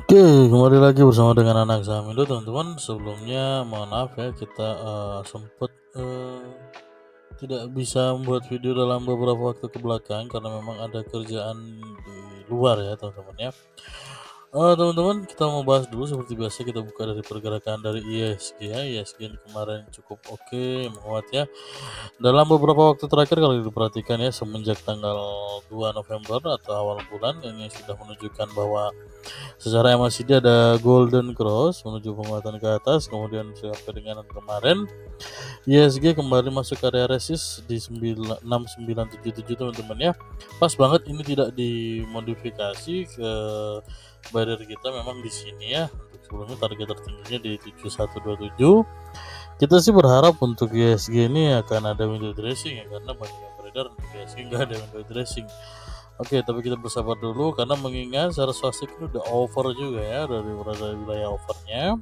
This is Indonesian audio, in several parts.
Oke, kembali lagi bersama dengan anak saham Indo, teman-teman. Sebelumnya mohon maaf ya, kita sempat tidak bisa membuat video dalam beberapa waktu ke belakang karena memang ada kerjaan di luar ya, teman-teman ya. Teman-teman, kita mau bahas dulu seperti biasa. Kita buka dari pergerakan dari ISG ya. ISG ini kemarin cukup oke, menguat ya. Dalam beberapa waktu terakhir kalau diperhatikan ya, semenjak tanggal 2 November atau awal bulan ini sudah menunjukkan bahwa secara MACD ada golden cross menuju penguatan ke atas, kemudian sampai dengan kemarin ISG kembali masuk area resist di 6977, teman-teman ya. Pas banget ini tidak dimodifikasi ke barrier kita, memang di sini ya. Untuk sebelumnya target tertingginya di 7127. Kita sih berharap untuk ISG ini akan ada window dressing ya, karena banyak yang beredar untuk ISG nggak ada window dressing. Oke, tapi kita bersabar dulu karena mengingat secara swastik ini udah over juga ya, dari wilayah overnya.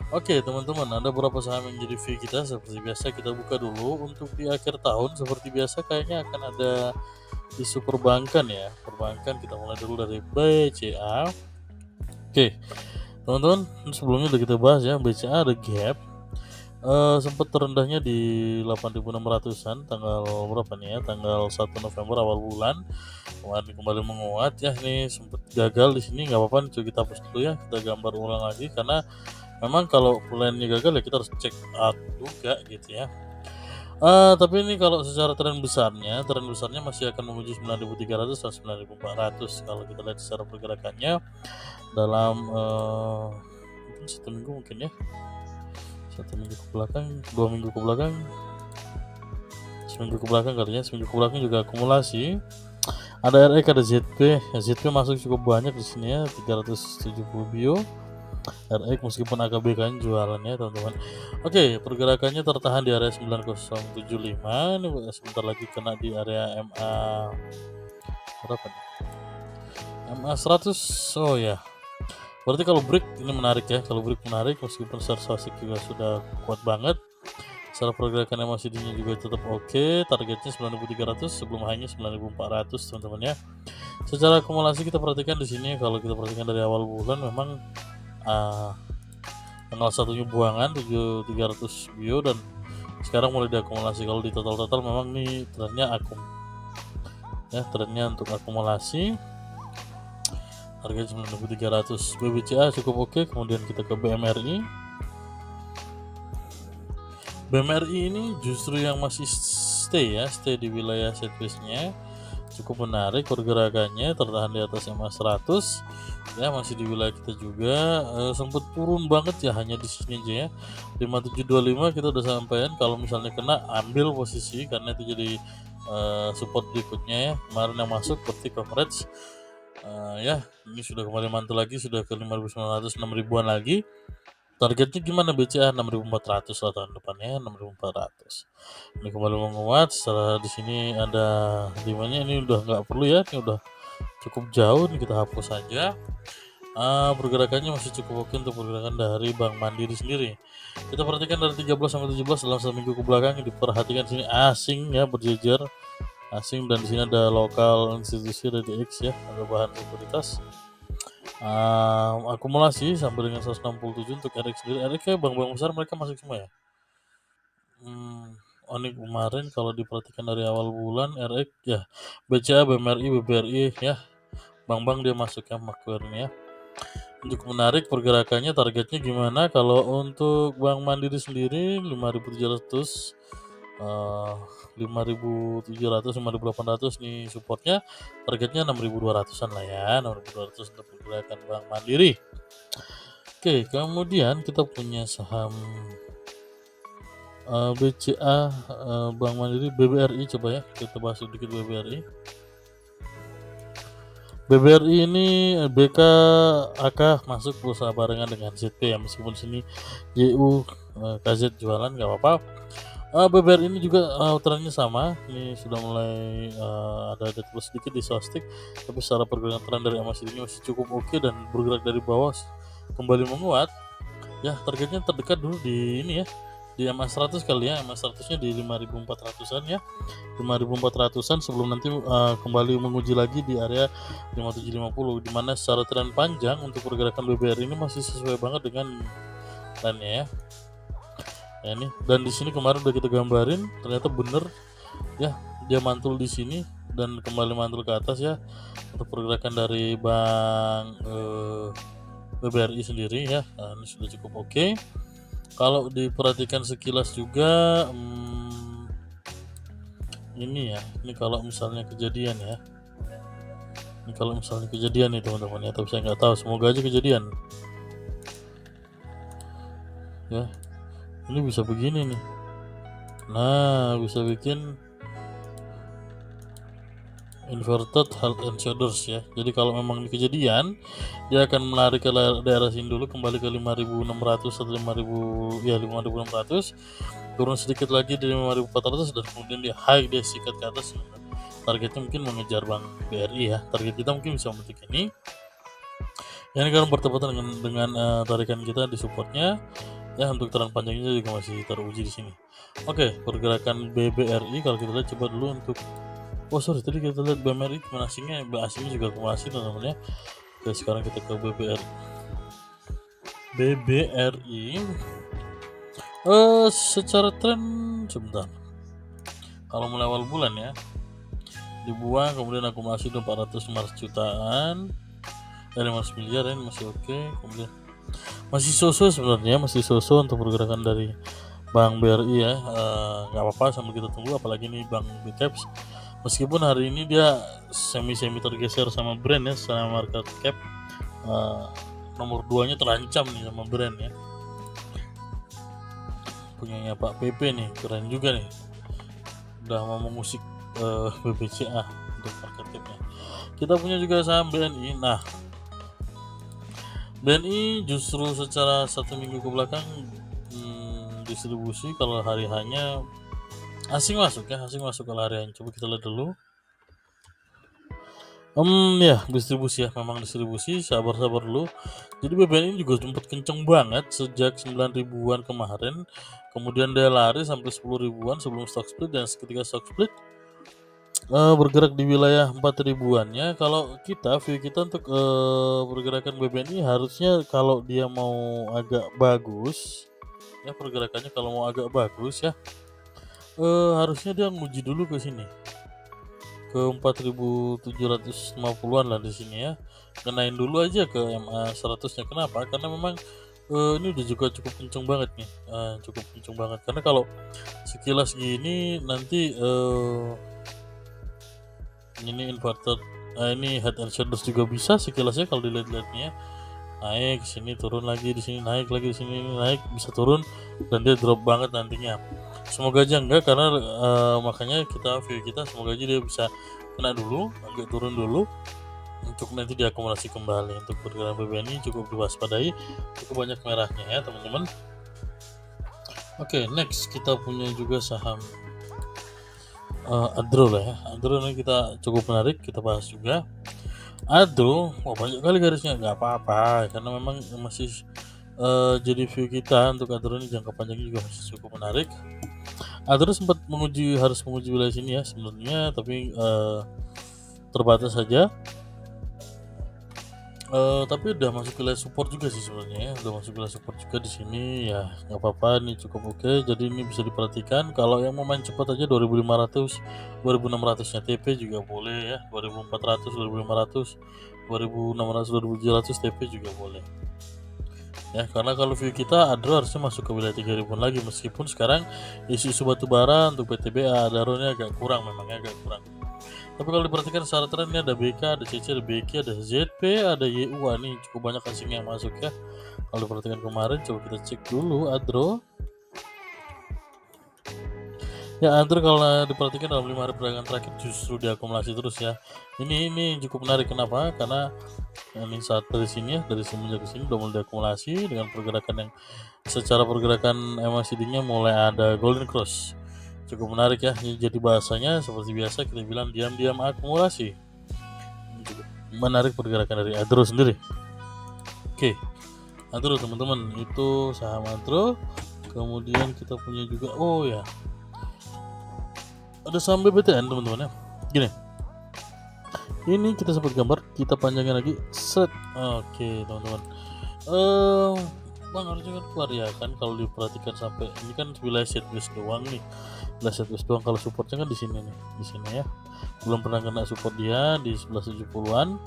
Oke teman-teman, ada beberapa saham yang jadi V kita. Seperti biasa kita buka dulu. Untuk di akhir tahun seperti biasa kayaknya akan ada isu perbankan ya. Perbankan kita mulai dulu dari BCA. Oke teman-teman, sebelumnya udah kita bahas ya, BCA ada gap. Sempat terendahnya di 8.600-an tanggal berapa nih ya, tanggal 1 November awal bulan. Kemarin kembali menguat ya, ini sempat gagal di sini, nggak apa-apa, coba kita hapus dulu ya, kita gambar ulang lagi karena memang kalau plannya gagal ya kita harus check out juga gitu ya. Tapi ini kalau secara tren besarnya masih akan menuju 9.300 dan 9.400 kalau kita lihat secara pergerakannya dalam mungkin 1 minggu, mungkin ya 1 minggu ke belakang, 2 minggu ke belakang, seminggu ke belakang kali ya. Seminggu ke belakang juga akumulasi. Ada RX, ada ZP. ZP masuk cukup banyak di sini ya, 370 bio. RX meskipun AKB kan jualannya, teman-teman. Oke, pergerakannya tertahan di area 9075. Ini sebentar lagi kena di area MA berapa nih? MA 100. Oh ya. Berarti kalau break ini menarik ya. Kalau break menarik meskipun secara juga sudah kuat banget. Secara pergerakan MACD-nya juga tetap oke. Targetnya 9.300, sebelum high-nya 9.400, teman-teman ya. Secara akumulasi kita perhatikan di sini, kalau kita perhatikan dari awal bulan memang tanggal 1-nya buangan 300 bio dan sekarang mulai diakumulasi. Kalau di total memang nih trennya ya, trennya untuk akumulasi. Harga 9.300. BBCA cukup oke. Kemudian kita ke BMRI. BMRI ini justru yang masih stay di wilayah sideways-nya, cukup menarik pergerakannya, tertahan di atas MA 100 ya, masih di wilayah kita juga. Sempat turun banget ya, hanya di sini aja ya, 5725 kita udah sampaikan kalau misalnya kena ambil posisi karena itu jadi support berikutnya ya. Kemarin yang masuk seperti coverage ya, ini sudah kembali mantul lagi, sudah ke 5.900, 6.000-an lagi. Targetnya gimana BCA? 6.400 lah tahun depannya, 6.400. Ini kembali menguat. Setelah di sini ada dimanya, ini udah nggak perlu ya, ini udah cukup jauh, ini kita hapus saja. Pergerakannya masih cukup oke untuk pergerakan dari Bank Mandiri sendiri. Kita perhatikan dari 13 sampai 17 dalam 1 minggu ke belakang, diperhatikan sini asing ya, berjejer asing, dan di sini ada lokal institusi dari X ya, ada bahan sekuritas. Akumulasi sampai dengan 167 untuk RX sendiri. RX kayak bank-bank besar mereka masuk semua ya. Ini kemarin kalau diperhatikan dari awal bulan RX ya, BCA, BMRI, BBRI ya, bank-bank dia masuk ya, Macquarie ini ya. Untuk menarik pergerakannya, targetnya gimana? Kalau untuk Bank Mandiri sendiri 5.700, 5.700, 5.800 nih supportnya. Targetnya 6.200-an lah ya, 6.200 untuk pergerakan Bank Mandiri. Oke, kemudian kita punya saham BCA, Bank Mandiri, BBRI. Coba ya kita bahas sedikit BBRI. BBRI ini BKAK masuk berusaha barengan dengan ZP ya, meskipun sini YU KZ jualan nggak apa-apa. BBRI ini juga trennya sama, ini sudah mulai ada deadlock sedikit di swastik, tapi secara pergerakan tren dari MACD ini masih cukup oke dan bergerak dari bawah kembali menguat ya. Targetnya terdekat dulu di ini ya, di MA100 kali ya, MA100 nya di 5400-an ya, 5400-an sebelum nanti kembali menguji lagi di area 5750, dimana secara tren panjang untuk pergerakan BBR ini masih sesuai banget dengan trennya ya. Ya ini, dan di sini kemarin udah kita gambarin, ternyata bener ya, dia mantul di sini dan kembali mantul ke atas ya untuk pergerakan dari Bank BBRI sendiri ya. Nah, ini sudah cukup oke. Kalau diperhatikan sekilas juga ini ya, ini kalau misalnya kejadian ya, ini kalau misalnya kejadian nih teman-teman ya, tapi saya nggak tahu, semoga aja kejadian ya. Ini bisa begini nih, nah bisa bikin inverted head and shoulders ya. Jadi kalau memang ini kejadian, dia akan menarik ke daerah sini dulu, kembali ke 5600 atau 5600, turun sedikit lagi di 5400, dan kemudian dia high, dia sikat ke atas. Targetnya mungkin mengejar Bank BRI ya. Target kita mungkin bisa memetik ini. Ini kan bertepatan dengan tarikan kita di supportnya ya. Untuk tren panjangnya juga masih teruji di sini. Oke, pergerakan BBRI kalau kita lihat, coba dulu untuk tadi kita lihat BMRI kemana asingnya juga akumulasi teman-teman ya. Oke, sekarang kita ke BBRI secara tren sebentar, kalau mulai awal bulan ya dibuang, kemudian akumulasi 400 jutaan dari 500 miliar ini masih oke. Kemudian masih so-so sebenarnya, masih so-so untuk pergerakan dari Bank BRI ya. Nggak apa-apa sambil kita tunggu, apalagi nih Bank BCaps. Meskipun hari ini dia semi tergeser sama brand ya, sama market cap nomor 2-nya terancam nih sama brand ya. Punyanya Pak PP nih, keren juga nih, udah mau mengusik BBCA untuk market capnya. Kita punya juga saham BNI. Nah, BNI justru secara 1 minggu ke belakang distribusi, kalau hari hanya asing masuk kalau harian. Coba kita lihat dulu. Ya, distribusi ya, memang distribusi, sabar dulu. Jadi BBN ini juga sempat kenceng banget sejak 9 ribuan kemarin, kemudian dia lari sampai 10 ribuan sebelum stock split, dan ketika stock split bergerak di wilayah 4 ribuannya. Kalau view kita untuk pergerakan BBN ini harusnya kalau dia mau agak bagus ya, pergerakannya kalau mau agak bagus ya, harusnya dia nguji dulu ke sini, ke 4750-an lah di sini ya. Kenain dulu aja ke MA100-nya. Kenapa? Karena memang ini udah juga cukup kenceng banget nih, cukup kenceng banget. Karena kalau sekilas gini nanti ini inverted, ini head and shoulders juga bisa sekilasnya kalau dilihat-lihatnya. Naik sini, turun lagi di sini, naik lagi di sini, naik, bisa turun, dan dia drop banget nantinya. Semoga aja enggak, karena makanya view kita semoga aja dia bisa kena dulu, agak turun dulu, untuk nanti diakumulasi kembali. Untuk pergerakan BBN ini cukup diwaspadai, cukup banyak merahnya ya teman-teman. Oke, next kita punya juga saham Adro lah ya. Adro ini kita cukup menarik, kita bahas juga. Adro, banyak kali garisnya, nggak apa-apa, karena memang masih jadi view kita untuk Adro ini jangka panjangnya juga masih cukup menarik. Adro sempat harus menguji wilayah sini ya sebenarnya, tapi terbatas saja. Tapi udah masuk wilayah support juga sih sebenarnya ya, udah masuk wilayah support juga di sini ya, nggak apa-apa, ini cukup oke. Jadi ini bisa diperhatikan. Kalau yang mau main cepat aja 2500, 2600-nya TP juga boleh ya, 2400, 2500, 2600, 2700 TP juga boleh ya. Karena kalau view kita Adro harusnya masuk ke wilayah 3000 lagi, meskipun sekarang isu batu bara untuk PTBA Adro-nya agak kurang, memangnya agak kurang. Tapi kalau diperhatikan secara tren, ini ada BK, ada CC, ada BK, ada ZP, ada YU. Ini cukup banyak asing yang masuk ya. Kalau diperhatikan kemarin, coba kita cek dulu Adro. Ya, Adro kalau diperhatikan dalam 5 hari perdagangan terakhir justru diakumulasi terus ya. Ini cukup menarik. Kenapa? Karena ini saat dari sini ya, dari semenjak ke sini udah mulai diakumulasi dengan pergerakan yang secara pergerakan MACD-nya mulai ada golden cross. Cukup menarik ya. Jadi bahasanya seperti biasa kita bilang diam-diam akumulasi. Cukup menarik pergerakan dari Adro sendiri. Oke, Adro teman-teman, itu saham Adro. Kemudian kita punya juga, oh ya, ada saham BBTN teman-teman ya. Gini, ini kita sebut gambar, kita panjangin lagi, set. Oke teman-teman, Bang harusnya kan keluar ya kan, kalau diperhatikan sampai ini kan wilayah sideways doang nih, wilayah sideways doang. Kalau supportnya kan di sini nih, di sini ya, belum pernah kena support dia di 1170-an.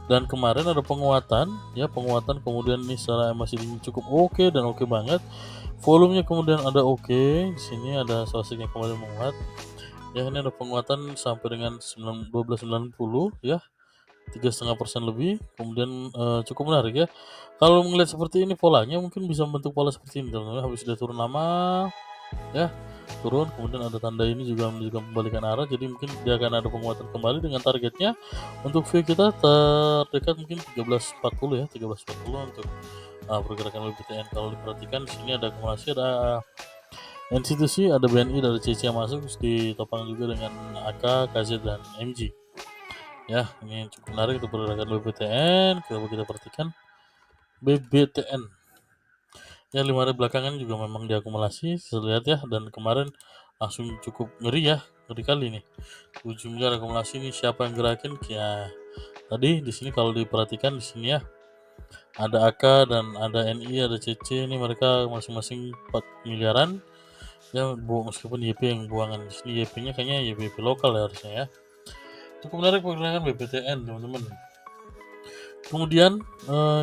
Dan kemarin ada penguatan ya, penguatan, kemudian ini secara MACD cukup oke dan oke banget. Volumenya kemudian ada oke, di sini ada sosok yang kembali menguat. Ya, ini ada penguatan sampai dengan 1290 ya, 3,5% lebih. Kemudian cukup menarik ya. Kalau melihat seperti ini polanya, mungkin bisa membentuk pola seperti ini teman-teman. Habis dia turun lama ya, turun, kemudian ada tanda ini juga menunjukkan pembalikan arah, jadi mungkin dia akan ada penguatan kembali dengan targetnya untuk view kita terdekat mungkin 1340 ya, 1340 untuk pergerakan BBTN. Kalau diperhatikan di sini ada akumulasi, ada institusi, ada BNI, ada CC yang masuk, ditopang juga dengan AK, KZ, dan MG ya. Ini cukup menarik untuk pergerakan BBTN. Kita perhatikan BBTN ya, 5 hari belakangan juga memang diakumulasi, saya lihat ya, dan kemarin langsung cukup ngeri ya, ngeri kali nih, 7 miliar akumulasi. Ini siapa yang gerakin ya? Tadi di sini kalau diperhatikan di sini ya, ada AK dan ada NI, ada CC, ini mereka masing-masing 4 miliaran ya, meskipun YP yang buangan. Di sini YP-nya kayaknya YP lokal ya harusnya ya. Cukup menarik pergerakan BBTN teman-teman. Kemudian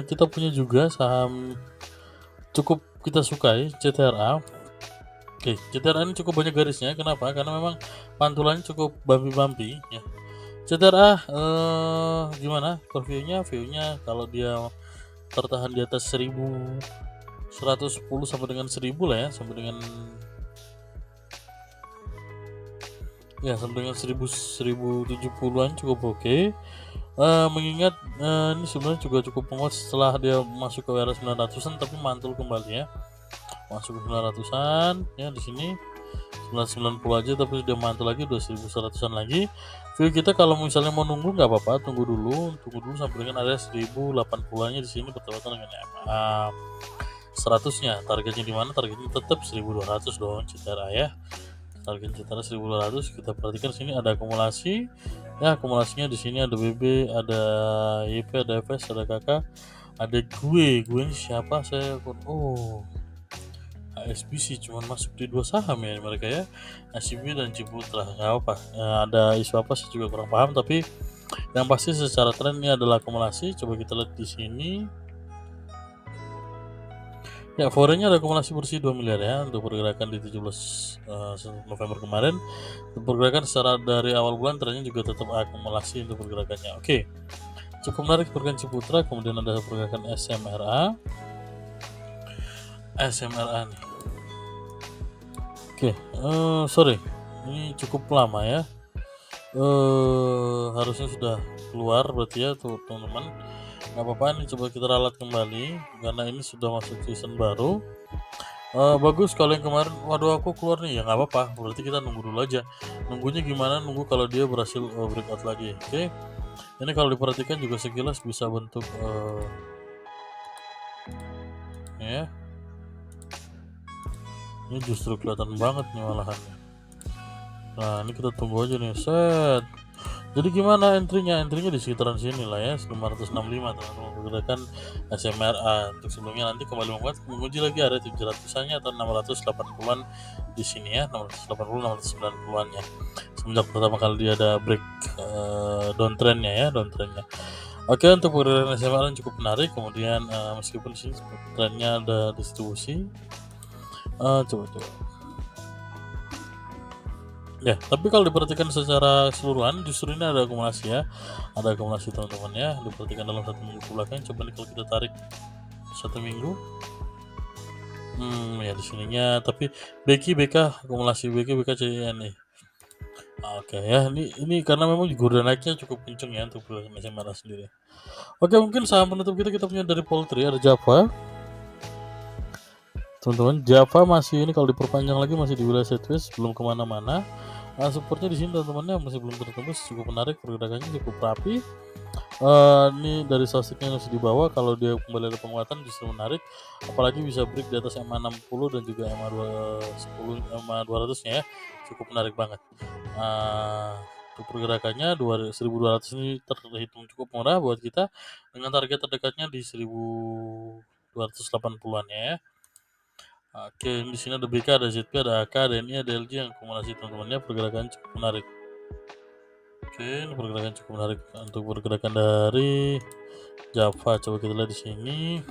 kita punya juga saham cukup kita sukai, CTRA. Oke, CTRA ini cukup banyak garisnya. Kenapa? Karena memang pantulannya cukup bumpy ya. CTRA gimana viewnya kalau dia tertahan di atas 1110 sampai dengan 1000 lah ya, sampai dengan 1070-an cukup oke. Mengingat ini sebenarnya juga cukup menguat setelah dia masuk ke area 900-an, tapi mantul kembali ya, masuk ke 900-an ya. Di sini 990 aja, tapi dia mantul lagi udah 1100-an lagi. View kita kalau misalnya mau nunggu nggak apa-apa, tunggu dulu sampai dengan area 1080-nya. Di sini bertepatan dengan MA 100-nya. Targetnya di mana? Targetnya tetap 1200 dong, CTRA ya. Target CTRA 1200. Kita perhatikan sini ada akumulasi ya, akumulasinya di sini ada BB, ada YP, ada FS, ada KK, ada gue ini siapa, saya HSBC cuman masuk di 2 saham ya mereka ya, ACB dan Ciputra, nggak apa, ada isu apa saya juga kurang paham, tapi yang pasti secara tren ini adalah akumulasi. Coba kita lihat di sini ya, forenya ada akumulasi bersih 2 miliar ya untuk pergerakan di 17 November kemarin. Untuk pergerakan secara dari awal bulan trennya juga tetap akumulasi untuk pergerakannya. Oke, cukup menarik pergerakan Ciputra. Kemudian ada pergerakan SMRA nih. Oke, sorry, ini cukup lama ya, harusnya sudah keluar berarti ya tuh teman-teman. Nggak apa-apa, ini coba kita ralat kembali karena ini sudah masuk season baru. Bagus. Kalau yang kemarin waduh aku keluar nih ya, nggak apa-apa, berarti kita nunggu dulu aja. Nunggunya gimana? Nunggu kalau dia berhasil breakout lagi. Oke, ini kalau diperhatikan juga sekilas bisa bentuk ya, ini justru kelihatan banget nih malahan. Nah, ini kita tunggu aja nih, set. Jadi gimana entry-nya di sekitaran sini lah ya, 565 teman-teman, pergerakan SMRA. Untuk sebelumnya nanti kembali menguji lagi ada 700-annya atau 680-an di sini ya, 680-690-an ya, semenjak pertama kali dia ada break downtrendnya. Oke, untuk pergerakan SMRA cukup menarik. Kemudian meskipun di sini trennya ada distribusi, coba ya, tapi kalau diperhatikan secara keseluruhan justru ini ada akumulasi ya, ada akumulasi teman-teman ya. Diperhatikan dalam 1 minggu belakang. Coba nih kalau kita tarik 1 minggu, ya di sininya, tapi BK akumulasi BK CN nih. Oke ya, ini karena memang juga naiknya cukup kenceng ya untuk SMRA sendiri. Oke, mungkin saham penutup kita punya dari Poultry, ada Java. Teman-teman, Java masih ini kalau diperpanjang lagi masih di wilayah sideways, belum kemana-mana. Supportnya di sini teman-teman masih belum tertembus, cukup menarik, pergerakannya cukup rapi. Ini dari statistiknya yang masih di bawah, kalau dia kembali ada penguatan justru menarik, apalagi bisa break di atas MA60 dan juga MA210, MA200-nya ya, cukup menarik banget. Untuk pergerakannya 1.200 ini terhitung cukup murah buat kita, dengan target terdekatnya di 1.280-an ya. Oke, di sini ada BK, ada ZP, ada AK, ada NI, ada LG yang akumulasi teman-temannya, pergerakan cukup menarik. Oke, ini pergerakan cukup menarik. Untuk pergerakan dari Java, coba kita lihat di sini.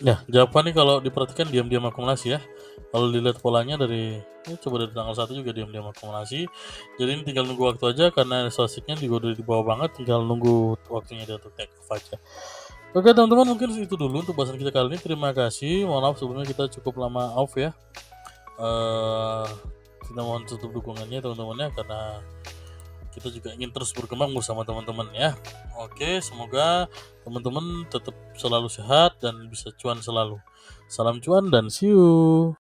Ya, Java nih kalau diperhatikan diam-diam akumulasi ya. Kalau dilihat polanya dari ini, coba dari tanggal 1 juga diam-diam akumulasi. Jadi ini tinggal nunggu waktu aja, karena statistiknya juga udah di bawah banget, tinggal nunggu waktunya dia untuk take off aja. Oke teman-teman, mungkin itu dulu untuk bahasan kita kali ini. Terima kasih. Mohon maaf sebelumnya kita cukup lama off ya. Kita mohon tutup dukungannya teman-teman ya, karena kita juga ingin terus berkembang bersama teman-teman ya. Oke, semoga teman-teman tetap selalu sehat dan bisa cuan selalu. Salam cuan dan see you.